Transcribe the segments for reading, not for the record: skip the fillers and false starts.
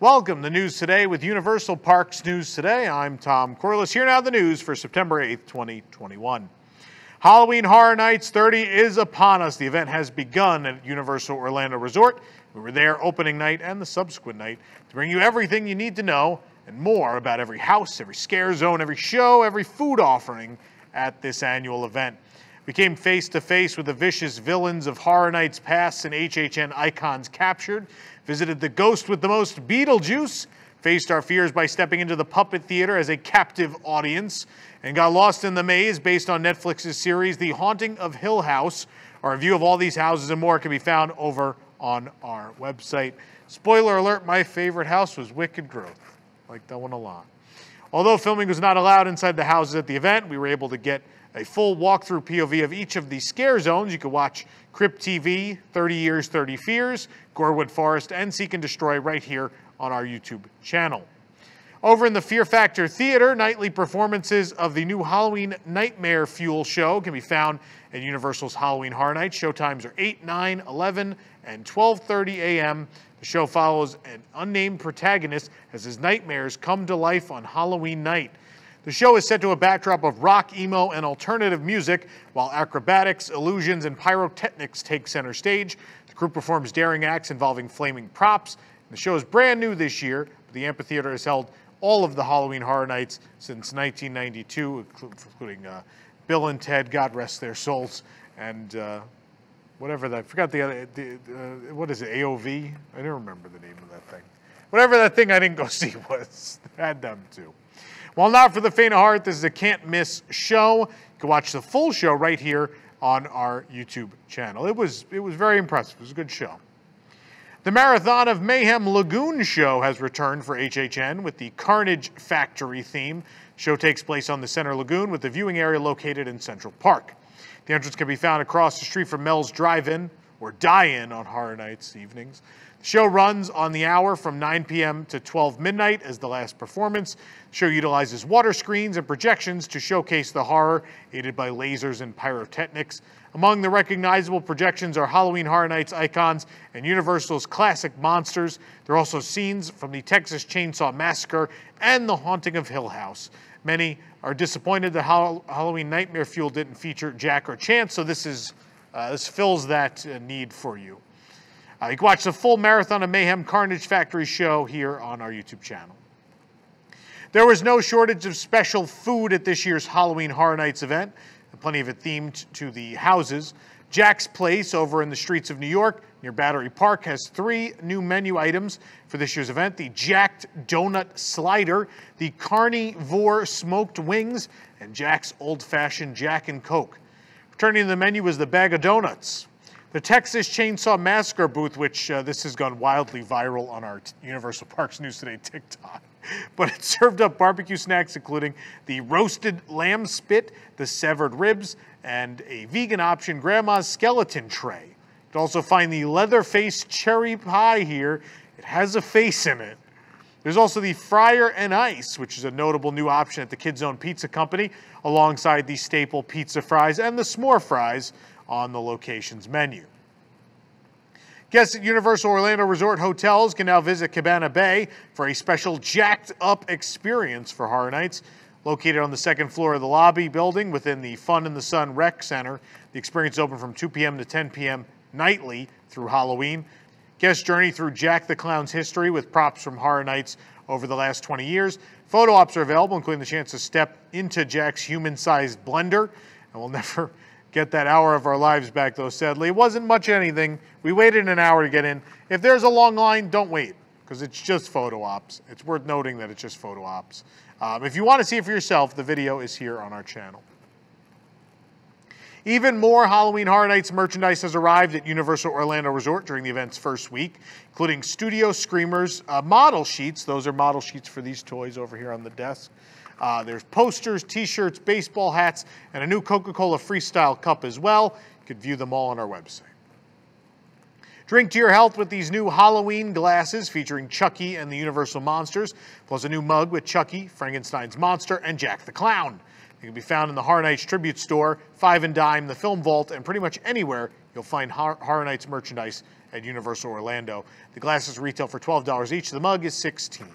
Welcome to News Today with Universal Parks News Today. I'm Tom Corliss. Here now the news for September 8th, 2021. Halloween Horror Nights 30 is upon us. The event has begun at Universal Orlando Resort. We were there opening night and the subsequent night to bring you everything you need to know and more about every house, every scare zone, every show, every food offering at this annual event. We came face to face with the vicious villains of Horror Nights past and HHN icons captured, visited the ghost with the most Beetlejuice, faced our fears by stepping into the puppet theater as a captive audience, and got lost in the maze based on Netflix's series The Haunting of Hill House. Our review of all these houses and more can be found over on our website. Spoiler alert, my favorite house was Wicked Growth. I like that one a lot. Although filming was not allowed inside the houses at the event, we were able to get a full walkthrough POV of each of the scare zones. You can watch Crypt TV, 30 Years, 30 Fears, Gorewood Forest, and Seek and Destroy right here on our YouTube channel. Over in the Fear Factor Theater, nightly performances of the new Halloween Nightmare Fuel show can be found at Universal's Halloween Horror Nights. Showtimes are 8, 9, 11, and 12:30 a.m. The show follows an unnamed protagonist as his nightmares come to life on Halloween night. The show is set to a backdrop of rock, emo, and alternative music, while acrobatics, illusions, and pyrotechnics take center stage. The crew performs daring acts involving flaming props. The show is brand new this year, but the amphitheater has held all of the Halloween Horror Nights since 1992, including Bill and Ted, God rest their souls, and whatever that, I forgot the other, what is it, AOV? I don't remember the name of that thing. Whatever that thing I didn't go see was, had them too. While not for the faint of heart, this is a can't-miss show. You can watch the full show right here on our YouTube channel. It was very impressive. It was a good show. The Marathon of Mayhem Lagoon show has returned for HHN with the Carnage Factory theme. The show takes place on the Center Lagoon with the viewing area located in Central Park. The entrance can be found across the street from Mel's Drive-In or Die-In on Horror Nights evenings. The show runs on the hour from 9 p.m. to 12 midnight as the last performance. The show utilizes water screens and projections to showcase the horror, aided by lasers and pyrotechnics. Among the recognizable projections are Halloween Horror Nights icons and Universal's classic monsters. There are also scenes from the Texas Chainsaw Massacre and The Haunting of Hill House. Many are disappointed that Halloween Nightmare Fuel didn't feature Jack or Chance, so this fills that need for you. You can watch the full Marathon of Mayhem Carnage Factory show here on our YouTube channel. There was no shortage of special food at this year's Halloween Horror Nights event, plenty of it themed to the houses. Jack's Place over in the streets of New York near Battery Park has 3 new menu items for this year's event: the Jacked Donut Slider, the Carnivore Smoked Wings, and Jack's Old Fashioned Jack and Coke. Returning to the menu was the Bag of Donuts. The Texas Chainsaw Massacre booth, which this has gone wildly viral on our Universal Parks News Today TikTok, but it served up barbecue snacks including the roasted lamb spit, the severed ribs, and a vegan option Grandma's skeleton tray. You can also find the Leatherface cherry pie here. It has a face in it. There's also the Fryer and Ice, which is a notable new option at the Kids Zone Pizza Company, alongside the staple pizza fries and the s'more fries on the location's menu. Guests at Universal Orlando Resort hotels can now visit Cabana Bay for a special jacked up experience for Horror Nights. Located on the 2nd floor of the lobby building within the Fun in the Sun Rec Center, the experience is open from 2 p.m. to 10 p.m. nightly through Halloween. Guests journey through Jack the Clown's history with props from Horror Nights over the last 20 years. Photo ops are available, including the chance to step into Jack's human-sized blender. And we'll never get that hour of our lives back, though, sadly. It wasn't much anything. We waited an hour to get in. If there's a long line, don't wait, because it's just photo ops. It's worth noting that it's just photo ops. If you want to see it for yourself, the video is here on our channel. Even more Halloween Horror Nights merchandise has arrived at Universal Orlando Resort during the event's first week, including Studio Screamers model sheets. Those are model sheets for these toys over here on the desk. There's posters, t-shirts, baseball hats, and a new Coca-Cola Freestyle cup as well. You can view them all on our website. Drink to your health with these new Halloween glasses featuring Chucky and the Universal Monsters, plus a new mug with Chucky, Frankenstein's Monster, and Jack the Clown. They can be found in the Horror Nights Tribute Store, Five and Dime, the Film Vault, and pretty much anywhere you'll find Horror Nights merchandise at Universal Orlando. The glasses retail for $12 each. The mug is $16.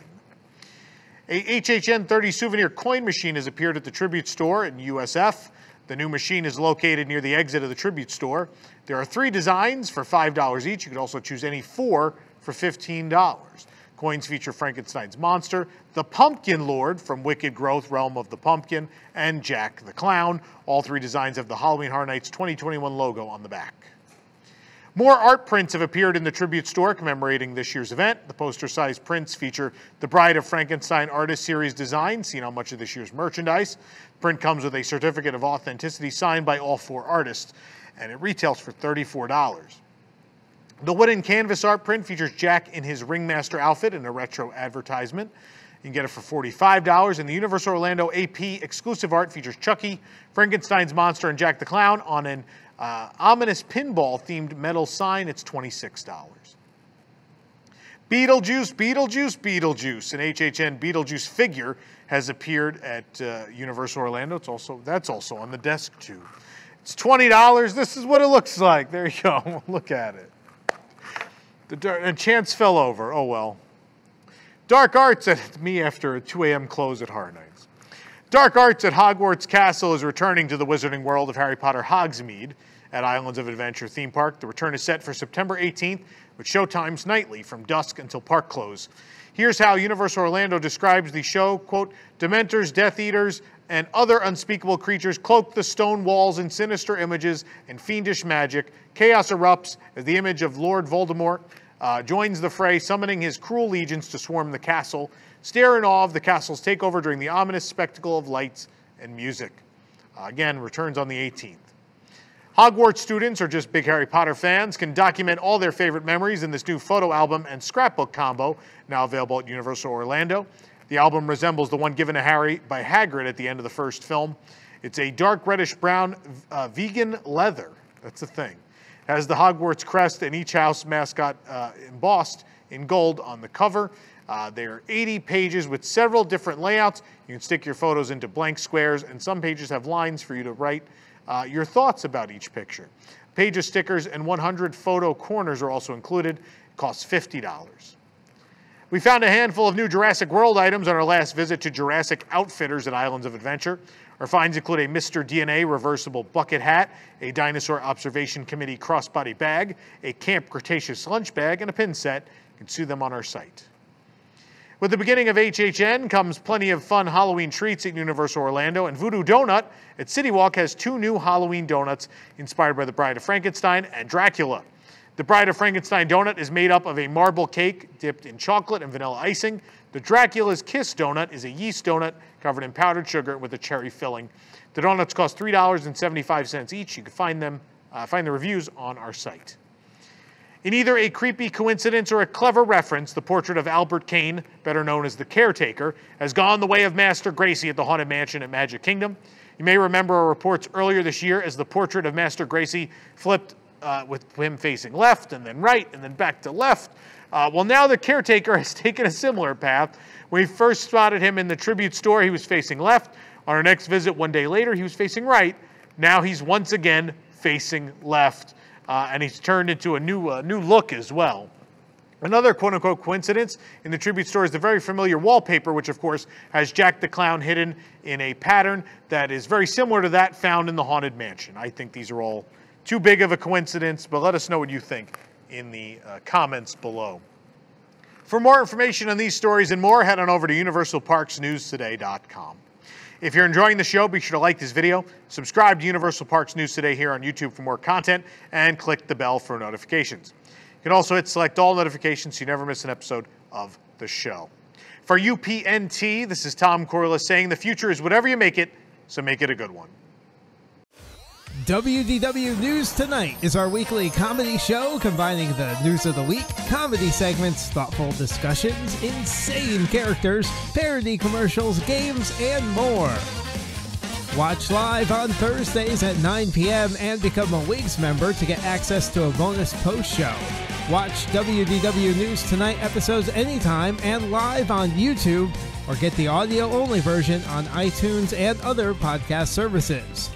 A HHN 30 Souvenir coin machine has appeared at the Tribute Store in USF. The new machine is located near the exit of the Tribute Store. There are 3 designs for $5 each. You could also choose any 4 for $15. Coins feature Frankenstein's monster, the Pumpkin Lord from Wicked Growth, Realm of the Pumpkin, and Jack the Clown. All 3 designs have the Halloween Horror Nights 2021 logo on the back. More art prints have appeared in the Tribute Store commemorating this year's event. The poster-sized prints feature the Bride of Frankenstein Artist Series design, seen on much of this year's merchandise. The print comes with a certificate of authenticity signed by all 4 artists, and it retails for $34. The wooden canvas art print features Jack in his Ringmaster outfit in a retro advertisement. You can get it for $45, and the Universal Orlando AP exclusive art features Chucky, Frankenstein's monster, and Jack the Clown on an ominous pinball-themed metal sign. It's $26. Beetlejuice, Beetlejuice, Beetlejuice. An HHN Beetlejuice figure has appeared at Universal Orlando. That's also on the desk too. It's $20. This is what it looks like. There you go. Look at it. And Chance fell over. Oh well. Dark Arts at me after a 2 a.m. close at Horror Nights. Dark Arts at Hogwarts Castle is returning to the Wizarding World of Harry Potter Hogsmeade at Islands of Adventure theme park. The return is set for September 18th with showtimes nightly from dusk until park close. Here's how Universal Orlando describes the show, quote, Dementors, Death Eaters, and other unspeakable creatures cloak the stone walls in sinister images and fiendish magic. Chaos erupts as the image of Lord Voldemort joins the fray, summoning his cruel legions to swarm the castle. Stare in awe of the castle's takeover during the ominous spectacle of lights and music. Again, returns on the 18th. Hogwarts students, or just big Harry Potter fans, can document all their favorite memories in this new photo album and scrapbook combo, now available at Universal Orlando. The album resembles the one given to Harry by Hagrid at the end of the first film. It's a dark reddish-brown vegan leather. That's the thing. It has the Hogwarts crest and each house mascot embossed in gold on the cover. There are 80 pages with several different layouts. You can stick your photos into blank squares, and some pages have lines for you to write your thoughts about each picture. A page of stickers and 100 photo corners are also included. It costs $50. We found a handful of new Jurassic World items on our last visit to Jurassic Outfitters at Islands of Adventure. Our finds include a Mr. DNA reversible bucket hat, a Dinosaur Observation Committee crossbody bag, a Camp Cretaceous lunch bag, and a pin set. You can see them on our site. With the beginning of HHN comes plenty of fun Halloween treats at Universal Orlando, and Voodoo Donut at City Walk has 2 new Halloween donuts inspired by the Bride of Frankenstein and Dracula. The Bride of Frankenstein donut is made up of a marble cake dipped in chocolate and vanilla icing. The Dracula's Kiss donut is a yeast donut covered in powdered sugar with a cherry filling. The donuts cost $3.75 each. You can find the reviews on our site. In either a creepy coincidence or a clever reference, the portrait of Albert Kane, better known as the Caretaker, has gone the way of Master Gracey at the Haunted Mansion at Magic Kingdom. You may remember our reports earlier this year as the portrait of Master Gracey flipped with him facing left and then right and then back to left. Well, now the Caretaker has taken a similar path. When we first spotted him in the Tribute Store, he was facing left. On our next visit one day later, he was facing right. Now he's once again facing left. And he's turned into a new look as well. Another quote-unquote coincidence in the Tribute Store is the very familiar wallpaper, which of course has Jack the Clown hidden in a pattern that is very similar to that found in the Haunted Mansion. I think these are all too big of a coincidence, but let us know what you think in the comments below. For more information on these stories and more, head on over to UniversalParksNewsToday.com. If you're enjoying the show, be sure to like this video, subscribe to Universal Parks News Today here on YouTube for more content, and click the bell for notifications. You can also hit select all notifications so you never miss an episode of the show. For UPNT, this is Tom Corliss saying the future is whatever you make it, so make it a good one. WDW News Tonight is our weekly comedy show combining the news of the week, comedy segments, thoughtful discussions, insane characters, parody commercials, games, and more. Watch live on Thursdays at 9 p.m. and become a Wigs member to get access to a bonus post show. Watch WDW News Tonight episodes anytime and live on YouTube, or get the audio-only version on iTunes and other podcast services.